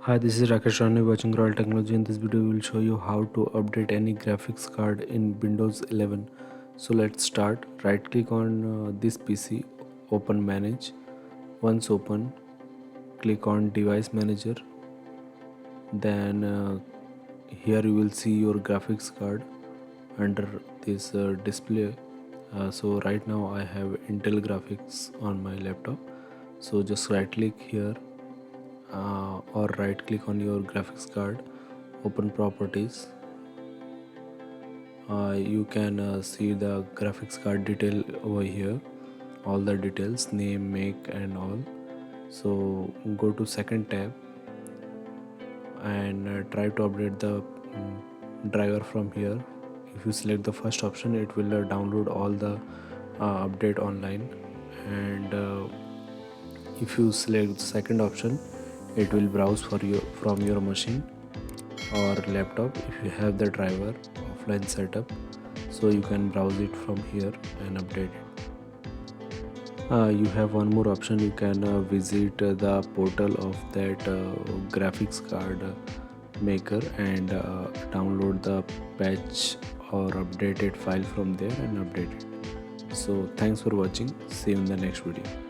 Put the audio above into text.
Hi, this is Rakesh Rani watching Royal Technology. In this video, we will show you how to update any graphics card in Windows 11. So let's start. Right click on this PC, open manage. Once open, click on device manager. Then here you will see your graphics card under this display. So right now I have Intel graphics on my laptop. So just right click here or right click on your graphics card, open properties. You can see the graphics card detail over here, all the details, name, make and all. So go to second tab and try to update the driver from here. If you select the first option, it will download all the update online, and if you select the second option, it will browse for you from your machine or laptop if you have the driver offline setup, so you can browse it from here and update it. You have one more option. You can visit the portal of that graphics card maker and download the patch or updated file from there and update it. So thanks for watching. See you in the next video.